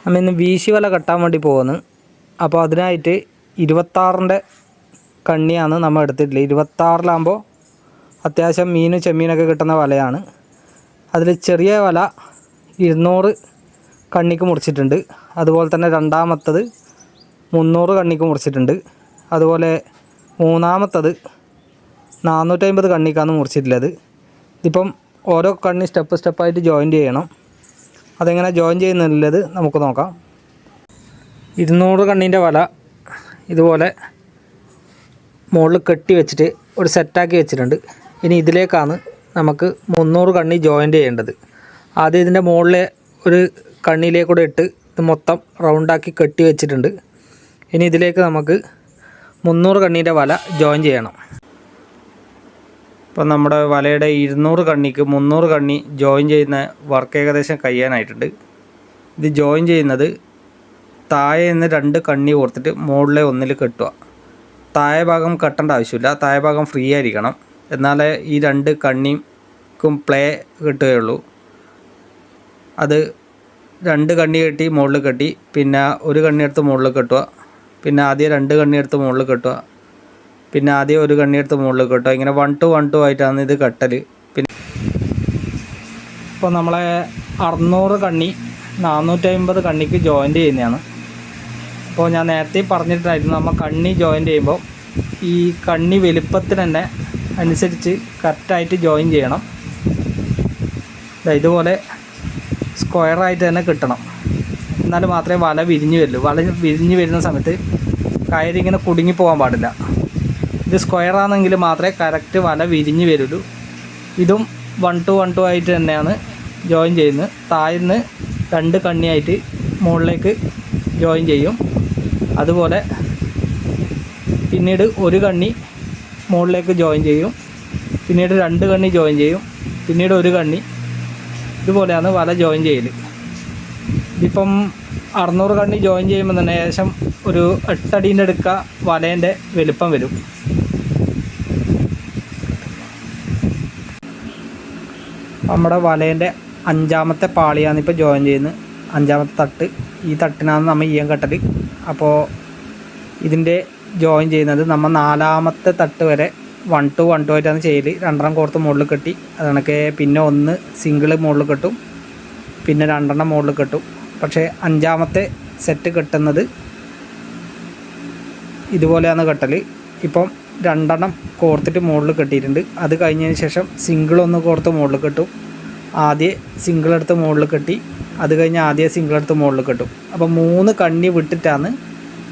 നമ്മൾ ഇന്ന് വീശി വല കെട്ടാൻ വേണ്ടി പോകുന്നു. അപ്പോൾ അതിനായിട്ട് 26ൻ്റെ കണ്ണിയാണ് നമ്മൾ എടുത്തിട്ടുള്ളത്. 26-ലാകുമ്പോൾ അത്യാവശ്യം മീനും ചെമ്മീനൊക്കെ കിട്ടുന്ന വലയാണ്. അതിൽ ചെറിയ വല 200 കണ്ണിക്ക് മുറിച്ചിട്ടുണ്ട്. അതുപോലെ തന്നെ രണ്ടാമത്തത് 300 കണ്ണിക്ക് മുറിച്ചിട്ടുണ്ട്. അതുപോലെ മൂന്നാമത്തത് 450 കണ്ണിക്കാണ് മുറിച്ചിട്ടുള്ളത്. ഇതിപ്പം ഓരോ കണ്ണി സ്റ്റെപ്പായിട്ട് ജോയിൻ്റ് ചെയ്യണം. അതെങ്ങനെ ജോയിൻ ചെയ്യുന്നുള്ളത് നമുക്ക് നോക്കാം. 200 കണ്ണീൻ്റെ വല ഇതുപോലെ മുകളിൽ കെട്ടി വെച്ചിട്ട് ഒരു സെറ്റാക്കി വെച്ചിട്ടുണ്ട്. ഇനി ഇതിലേക്കാണ് നമുക്ക് 300 കണ്ണി ജോയിൻ്റ് ചെയ്യേണ്ടത്. ആദ്യം ഇതിൻ്റെ മുകളിലെ ഒരു കണ്ണിയിലേക്കൂടെ ഇട്ട് ഇത് മൊത്തം റൗണ്ടാക്കി കെട്ടി വെച്ചിട്ടുണ്ട്. ഇനി ഇതിലേക്ക് നമുക്ക് 300 കണ്ണീൻ്റെ വല ജോയിൻ ചെയ്യണം. ഇപ്പം നമ്മുടെ വലയുടെ 200 കണ്ണിക്ക് 300 കണ്ണി ജോയിൻ ചെയ്യുന്ന വർക്ക് ഏകദേശം കഴിയാനായിട്ടുണ്ട്. ഇത് ജോയിൻ ചെയ്യുന്നത് താഴെ നിന്ന് 2 കണ്ണി കൊടുത്തിട്ട് മുകളിലെ ഒന്നിൽ കെട്ടുക. താഴെ ഭാഗം കെട്ടേണ്ട ആവശ്യമില്ല, താഴെ ഭാഗം ഫ്രീ ആയിരിക്കണം. എന്നാലേ ഈ 2 കണ്ണിക്കും പ്ലേ കിട്ടുകയുള്ളൂ. അത് 2 കണ്ണി കെട്ടി മുകളിൽ കെട്ടി, പിന്നെ ഒരു കണ്ണി എടുത്ത് മുകളിൽ കെട്ടുക, പിന്നെ ആദ്യം 2 കണ്ണി എടുത്ത് മുകളിൽ കെട്ടുക, പിന്നെ ആദ്യം ഒരു കണ്ണി എടുത്ത് മുകളിൽ കെട്ടുക. ഇങ്ങനെ 1 to 1 to ആയിട്ടാണ് ഇത് കെട്ടൽ. പിന്നെ ഇപ്പോൾ നമ്മളെ 600 കണ്ണി 450 കണ്ണിക്ക് ജോയിൻ്റ് ചെയ്യുന്നതാണ്. അപ്പോൾ ഞാൻ നേരത്തെ പറഞ്ഞിട്ടായിരുന്നു, നമ്മൾ കണ്ണി ജോയിൻ്റ് ചെയ്യുമ്പോൾ ഈ കണ്ണി വലുപ്പത്തിന് തന്നെ അനുസരിച്ച് കറക്റ്റായിട്ട് ജോയിൻ ചെയ്യണം. ഇതുപോലെ സ്ക്വയറായിട്ട് തന്നെ കിട്ടണം. എന്നാൽ മാത്രമേ വല വിരിഞ്ഞ് വരുള്ളൂ. വല വിരിഞ്ഞ് വരുന്ന സമയത്ത് കയറി ഇങ്ങനെ കുടുങ്ങി പോകാൻ പാടില്ല. ഇത് സ്ക്വയറാണെങ്കിൽ മാത്രമേ കറക്റ്റ് വല വിരിഞ്ഞ് വരുള്ളൂ. ഇതും 1 to 1 to ആയിട്ട് തന്നെയാണ് ജോയിൻ ചെയ്യുന്നത്. താഴ്ന്ന് 2 കണ്ണിയായിട്ട് മുകളിലേക്ക് ജോയിൻ ചെയ്യും. അതുപോലെ പിന്നീട് ഒരു കണ്ണി മുകളിലേക്ക് ജോയിൻ ചെയ്യും, പിന്നീട് 2 കണ്ണി ജോയിൻ ചെയ്യും, പിന്നീട് ഒരു കണ്ണി. ഇതുപോലെയാണ് വല ജോയിൻ ചെയ്യൽ. ഇതിപ്പം 600 കണ്ണി ജോയിൻ ചെയ്യുമ്പോൾ തന്നെ ഏകദേശം ഒരു 8 അടീൻ്റെ അടുക്ക വലേൻ്റെ വലുപ്പം വരും. നമ്മുടെ വലേൻ്റെ 5ാമത്തെ പാളിയാണ് ഇപ്പോൾ ജോയിൻ ചെയ്യുന്നത്. 5ാമത്തെ തട്ട്, ഈ തട്ടിനാണ് നമ്മൾ ഈയം കെട്ടൽ. അപ്പോൾ ഇതിൻ്റെ ജോയിൻ ചെയ്യുന്നത് നമ്മൾ 4ാമത്തെ തട്ട് വരെ 1 to 1 to ആയിട്ടാണ് ചെയ്യൽ. 2 കോർത്ത് മുകളിൽ കെട്ടി, അതൊക്കെ പിന്നെ 1 സിംഗിൾ മുകളിൽ കെട്ടും, പിന്നെ 2 മുകളിൽ കെട്ടും. പക്ഷേ 5ാമത്തെ സെറ്റ് കെട്ടുന്നത് ഇതുപോലെയാണ് കെട്ടൽ. ഇപ്പം 2 കോർത്തിട്ട് മുകളിൽ കെട്ടിയിട്ടുണ്ട്. അത് കഴിഞ്ഞതിന് ശേഷം സിംഗിൾ 1 കോർത്ത് മുകളിൽ കെട്ടും. ആദ്യം സിംഗിൾ എടുത്ത് മുകളിൽ കെട്ടി, അത് കഴിഞ്ഞ് ആദ്യം സിംഗിൾ എടുത്ത് മുകളിൽ കെട്ടും. അപ്പോൾ 3 കണ്ണി വിട്ടിട്ടാണ്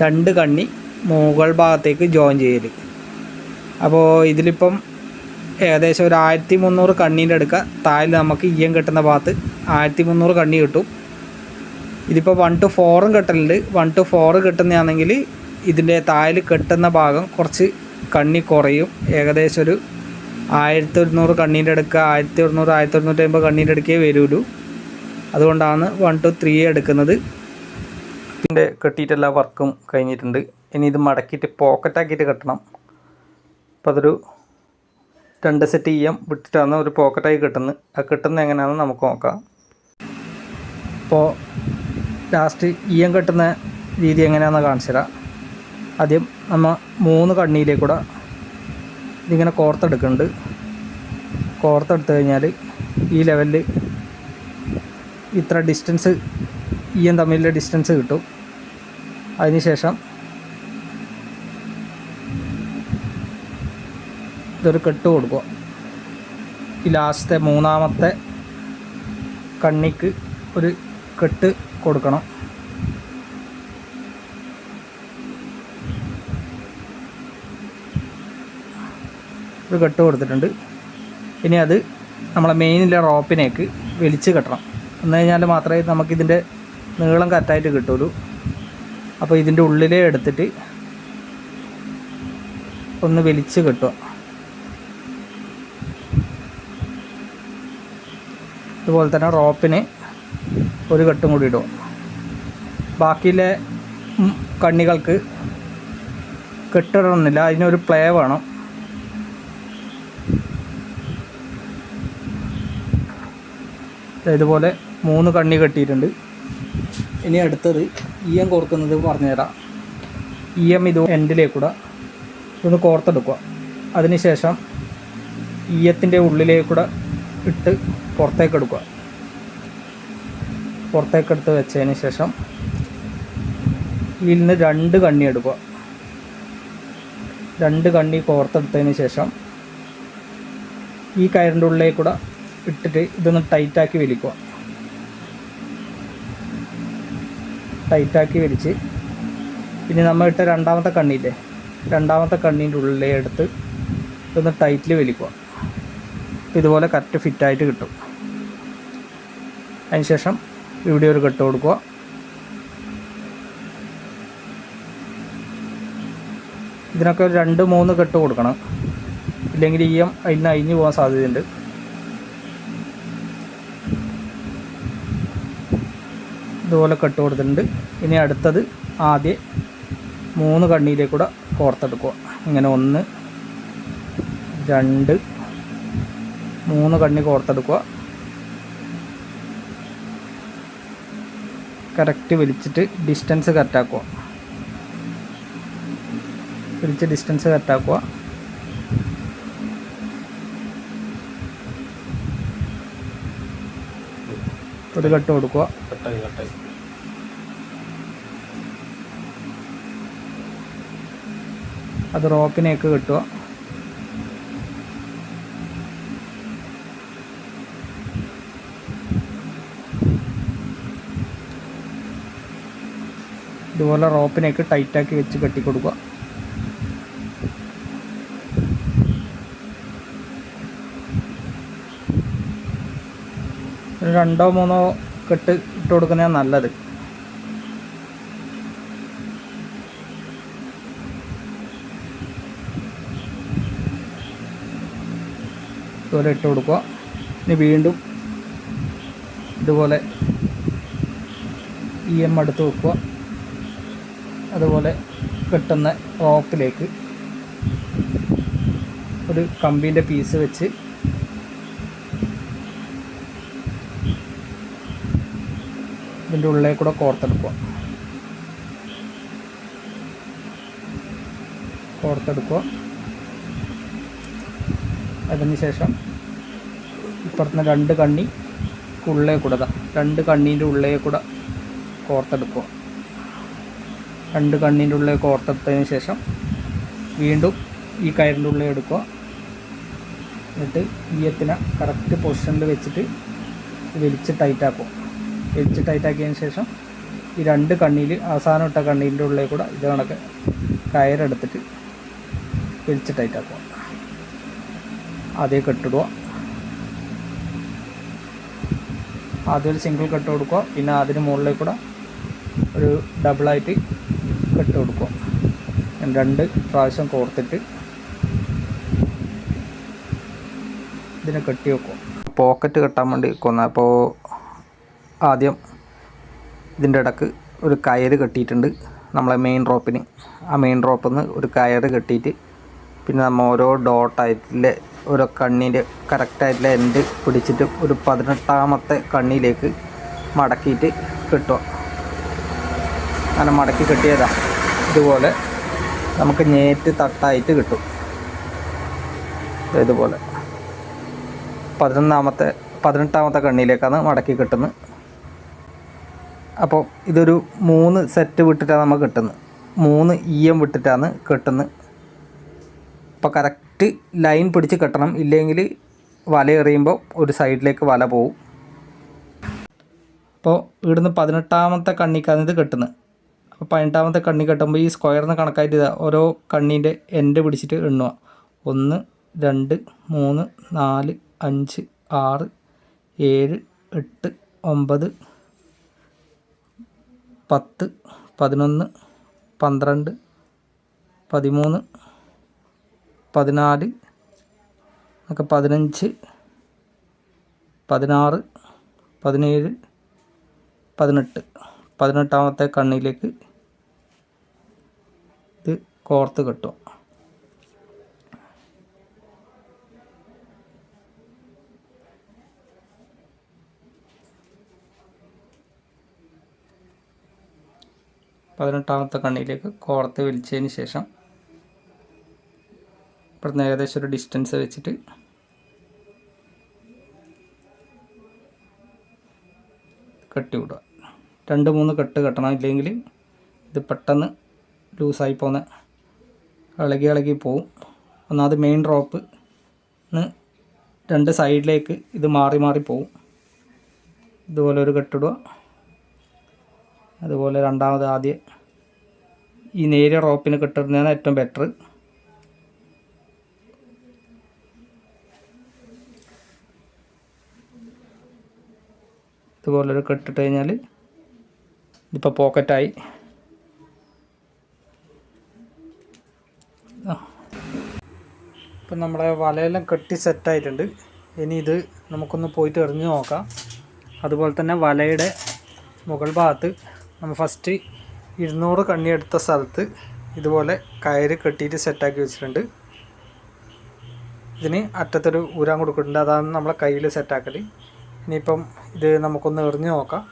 2 കണ്ണി മുകൾ ഭാഗത്തേക്ക് ജോയിൻ ചെയ്യൽ. അപ്പോൾ ഇതിലിപ്പം ഏകദേശം ഒരു 1300 കണ്ണീൻ്റെ അടുക്ക താഴെ നമുക്ക് ഈയം കെട്ടുന്ന ഭാഗത്ത് 1300 കണ്ണി കിട്ടും. ഇതിപ്പോൾ 1 to 4 കെട്ടലുണ്ട്. 1 to 4 കെട്ടുന്നതാണെങ്കിൽ ഇതിൻ്റെ താഴെ കെട്ടുന്ന ഭാഗം കുറച്ച് കണ്ണി കുറയും. ഏകദേശം ഒരു 1100 കണ്ണീൻ്റെ അടുക്ക 1100 1150 കണ്ണീൻ്റെ അടുക്കേ വരുള്ളൂ. അതുകൊണ്ടാണ് 1 to 3 എടുക്കുന്നത്. ഇതിൻ്റെ കെട്ടിയിട്ടെല്ലാ വർക്കും കഴിഞ്ഞിട്ടുണ്ട്. ഇനി ഇത് മടക്കിയിട്ട് പോക്കറ്റാക്കിയിട്ട് കെട്ടണം. അപ്പോൾ അതൊരു 2 സെറ്റ് ഈയം വിട്ടിട്ടാണ് ഒരു പോക്കറ്റായി കെട്ടുന്നത്. അത് കെട്ടുന്നത് എങ്ങനെയാണെന്ന് നമുക്ക് നോക്കാം. അപ്പോൾ ലാസ്റ്റ് ഈയം കെട്ടുന്ന രീതി എങ്ങനെയാണെന്ന് കാണിച്ചു തരാം. ആദ്യം നമ്മൾ 3 കണ്ണിയിലേക്കൂടെ ഇതിങ്ങനെ കോർത്തെടുക്കുന്നുണ്ട്. കോർത്തെടുത്ത് കഴിഞ്ഞാൽ ഈ ലെവലിൽ ഇത്ര ഡിസ്റ്റൻസ് ഈയം തമ്മിലുള്ള ഡിസ്റ്റൻസ് കിട്ടും. അതിനുശേഷം ഇതൊരു കെട്ട് കൊടുക്കുക. ഈ ലാസ്റ്റത്തെ 3ാമത്തെ കണ്ണിക്ക് ഒരു കെട്ട് കൊടുക്കണം. ഒരു കെട്ട് കൊടുത്തിട്ടുണ്ട്. ഇനി അത് നമ്മളെ മെയിനിലെ റോപ്പിനേക്ക് വലിച്ച് കെട്ടണം. എന്ന് കഴിഞ്ഞാൽ മാത്രമേ നമുക്കിതിൻ്റെ നീളം കറക്റ്റായിട്ട് കിട്ടുള്ളൂ. അപ്പോൾ ഇതിൻ്റെ ഉള്ളിലേ എടുത്തിട്ട് ഒന്ന് വലിച്ച് കെട്ടുക. അതുപോലെ തന്നെ റോപ്പിന് ഒരു കെട്ടും കൂടി ഇടുക. ബാക്കിയിലെ കണ്ണികൾക്ക് കെട്ടിടണമെന്നില്ല, അതിനൊരു പ്ലേ വേണം. ഇതുപോലെ 3 കണ്ണി കെട്ടിയിട്ടുണ്ട്. ഇനി അടുത്തത് EM കോർക്കുന്നത് പറഞ്ഞുതരാം. EM ഇത് എൻഡിലേക്കൂടെ ഇതൊന്ന് കോർത്തെടുക്കുക. അതിനുശേഷം EMത്തിൻ്റെ ഉള്ളിലേക്കൂടെ ഇട്ട് പുറത്തേക്കെടുക്കുക. പുറത്തേക്കെടുത്ത് വെച്ചതിന് ശേഷം ഇതിൽ നിന്ന് 2 കണ്ണി എടുക്കുക. 2 കണ്ണി കോർത്തെടുത്തതിന് ശേഷം ഈ കയറിൻ്റെ ഉള്ളിലേക്കൂടെ ഇട്ടിട്ട് ഇതൊന്ന് ടൈറ്റാക്കി വലിക്കുക. ടൈറ്റാക്കി വലിച്ച് പിന്നെ നമ്മൾ ഇട്ട രണ്ടാമത്തെ കണ്ണിയില്ലേ, രണ്ടാമത്തെ കണ്ണീൻ്റെ ഉള്ളിലേ എടുത്ത് ഇതൊന്ന് ടൈറ്റിൽ വലിക്കുക. ഇതുപോലെ കറക്റ്റ് ഫിറ്റായിട്ട് കിട്ടും. അതിനുശേഷം ഇവിടെ ഒരു കെട്ട് കൊടുക്കുക. ഇതിനൊക്കെ ഒരു 2-3 കെട്ട് കൊടുക്കണം, ഇല്ലെങ്കിൽ EM അതിന് അഴിഞ്ഞു പോകാൻ സാധ്യതയുണ്ട്. ഇതുപോലെ കെട്ട് കൊടുത്തിട്ടുണ്ട്. ഇനി അടുത്തത് ആദ്യം 3 കണ്ണിയിലേക്കൂടെ കോർത്തെടുക്കുക. ഇങ്ങനെ 1 2 3 കണ്ണി കോർത്തെടുക്കുക. കറക്റ്റ് വലിച്ചിട്ട് ഡിസ്റ്റൻസ് കറക്റ്റാക്കുക. വലിച്ച് ഡിസ്റ്റൻസ് കറക്റ്റാക്കുക. ഒരു കെട്ട് കൊടുക്കുക. അത് റോപ്പിനേക്ക് കെട്ടുക. ഇതുപോലെ റോപ്പിനേക്ക് ടൈറ്റാക്കി വെച്ച് കെട്ടിക്കൊടുക്കുക. ഒരു 2-3 കെട്ട് ഇട്ട് കൊടുക്കുന്നതാണ് നല്ലത്. ഇതുപോലെ ഇട്ട് കൊടുക്കുക. ഇനി വീണ്ടും ഇതുപോലെ EM എടുത്ത് വെക്കുക. അതുപോലെ കെട്ടുന്ന റോപ്പിലേക്ക് ഒരു കമ്പീൻ്റെ പീസ് വെച്ച് ഇതിൻ്റെ ഉള്ളിൽ കൂടെ കോർത്തെടുക്കുക. അതിനുശേഷം ഇപ്പുറത്തുനിന്ന് 2 കണ്ണി ഉള്ളേ കൂടെ 2 കണ്ണീൻ്റെ ഉള്ളേ കൂടെ കോർത്തെടുക്കുക. 2 കണ്ണീൻ്റെ ഉള്ളിൽ കോർത്തെടുത്തതിന് ശേഷം വീണ്ടും ഈ കയറിൻ്റെ ഉള്ളിൽ എടുക്കുക. എന്നിട്ട് EMത്തിനെ കറക്റ്റ് പൊസിഷനിൽ വെച്ചിട്ട് വലിച്ച് ടൈറ്റാക്കുക. വലിച്ച് ടൈറ്റാക്കിയതിന് ശേഷം ഈ 2 കണ്ണിയിൽ അവസാനം ഇട്ട കണ്ണീൻ്റെ ഉള്ളിൽ കൂടെ ഇത് കണക്ക് കയറെടുത്തിട്ട് വലിച്ച് ടൈറ്റാക്കുക. ആദ്യം കെട്ടിടുക. ആദ്യം ഒരു സിംഗിൾ കെട്ട് കൊടുക്കുക. പിന്നെ അതിന് മുകളിലേക്ക് കൂടെ ഒരു ഡബിളായിട്ട് കെട്ട് കൊടുക്കുക. 2 പ്രാവശ്യം കോർത്തിട്ട് ഇതിനെ കെട്ടി വെക്കുക. പോക്കറ്റ് കെട്ടാൻ വേണ്ടി അപ്പോൾ ആദ്യം ഇതിൻ്റെ ഇടക്ക് ഒരു കയറ് കെട്ടിയിട്ടുണ്ട് നമ്മളെ മെയിൻ റോപ്പിന്. ആ മെയിൻ റോപ്പിൽ നിന്ന് ഒരു കയറ് കെട്ടിയിട്ട് പിന്നെ നമ്മൾ ഓരോ ഡോട്ടായിട്ടുള്ള ഓരോ കണ്ണീൻ്റെ കറക്റ്റായിട്ടുള്ള എൻഡ് പിടിച്ചിട്ട് ഒരു 18ാമത്തെ കണ്ണിയിലേക്ക് മടക്കിയിട്ട് കെട്ടുക. അങ്ങനെ മടക്കി കെട്ടിയതാ ഇതുപോലെ നമുക്ക് നേറ്റ് തട്ടായിട്ട് കിട്ടും. ഇതുപോലെ 18ാമത്തെ കണ്ണിയിലേക്കാണ് മടക്കി കെട്ടുന്നത്. അപ്പോൾ ഇതൊരു 3 സെറ്റ് വിട്ടിട്ടാണ് നമുക്ക് കിട്ടുന്നത്. 3 EM വിട്ടിട്ടാണ് കെട്ടുന്നത്. അപ്പോൾ കറക്റ്റ് ലൈൻ പിടിച്ച് കെട്ടണം, ഇല്ലെങ്കിൽ വല എറിയുമ്പോൾ ഒരു സൈഡിലേക്ക് വല പോവും. അപ്പോൾ ഇവിടുന്ന് 18ാമത്തെ കണ്ണിക്കാണ് ഇത് കെട്ടുന്നത്. അപ്പോൾ 18ാമത്തെ കണ്ണി കെട്ടുമ്പോൾ ഈ സ്ക്വയറിന് കണക്കായിട്ട് ഓരോ കണ്ണീൻ്റെ എൻഡ് പിടിച്ചിട്ട് എണ്ണുക. 1 2 3 4 5 6 7 8 9 10 11 12 13 14 ഒക്കെ 15 16 17 18 18ാമത്തെ കണ്ണിയിലേക്ക് ഇത് കോർത്ത് കെട്ടുക. 18ാമത്തെ കണ്ണിയിലേക്ക് കോർത്ത് വലിച്ചതിന് ശേഷം ഇവിടുന്ന് ഏകദേശം ഒരു ഡിസ്റ്റൻസ് വെച്ചിട്ട് കെട്ടി വിടുക. 2-3 കെട്ട് കെട്ടണം, ഇല്ലെങ്കിൽ ഇത് പെട്ടെന്ന് ലൂസായി പോകുന്ന ഇളകി പോവും. ഒന്നാമത് മെയിൻ റോപ്പ് 2 സൈഡിലേക്ക് ഇത് മാറി പോവും. ഇതുപോലെ ഒരു കെട്ടിടുക. അതുപോലെ രണ്ടാമത് ആദ്യം ഈ നേരിയ റോപ്പിന് കെട്ടിടുന്നതാണ് ഏറ്റവും ബെറ്റർ. ഇതുപോലൊരു കെട്ടിട്ട് കഴിഞ്ഞാൽ ഇതിപ്പോൾ പോക്കറ്റായി. ഇപ്പം നമ്മളെ വലയെല്ലാം കെട്ടി സെറ്റായിട്ടുണ്ട്. ഇനി ഇത് നമുക്കൊന്ന് പോയിട്ട് എറിഞ്ഞ് നോക്കാം. അതുപോലെ തന്നെ വലയുടെ മുകൾ ഭാഗത്ത് നമ്മൾ ഫസ്റ്റ് 200 കണ്ണി എടുത്ത സ്ഥലത്ത് ഇതുപോലെ കയറ് കെട്ടിയിട്ട് സെറ്റാക്കി വെച്ചിട്ടുണ്ട്. ഇതിന് അറ്റത്തൊരു ഊരാൻ കൊടുക്കുന്നുണ്ട്, അതാണ് നമ്മളെ കയ്യിൽ സെറ്റാക്കൽ. ഇനിയിപ്പം ഇത് നമുക്കൊന്ന് എറിഞ്ഞ് നോക്കാം.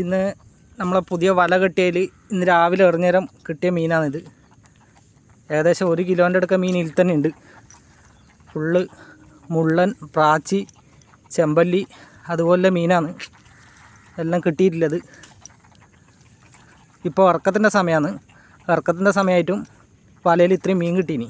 ഇന്ന് നമ്മളെ പുതിയ വല കെട്ടിയതിൽ ഇന്ന് രാവിലെ എറിഞ്ഞേരം കിട്ടിയ മീനാണിത്. ഏകദേശം 1 കിലോൻ്റെ അടുക്ക മീൻ ഇതിൽ തന്നെ ഉണ്ട്. ഫുള്ള് മുള്ളൻ, പ്രാച്ചി, ചെമ്പല്ലി അതുപോലെ മീനാണ് എല്ലാം കിട്ടിയിട്ടില്ലത്. ഇപ്പോൾ ഇറക്കത്തിൻ്റെ സമയമാണ്. ഇറക്കത്തിൻ്റെ സമയമായിട്ടും വലയിൽ ഇത്രയും മീൻ കിട്ടീനി.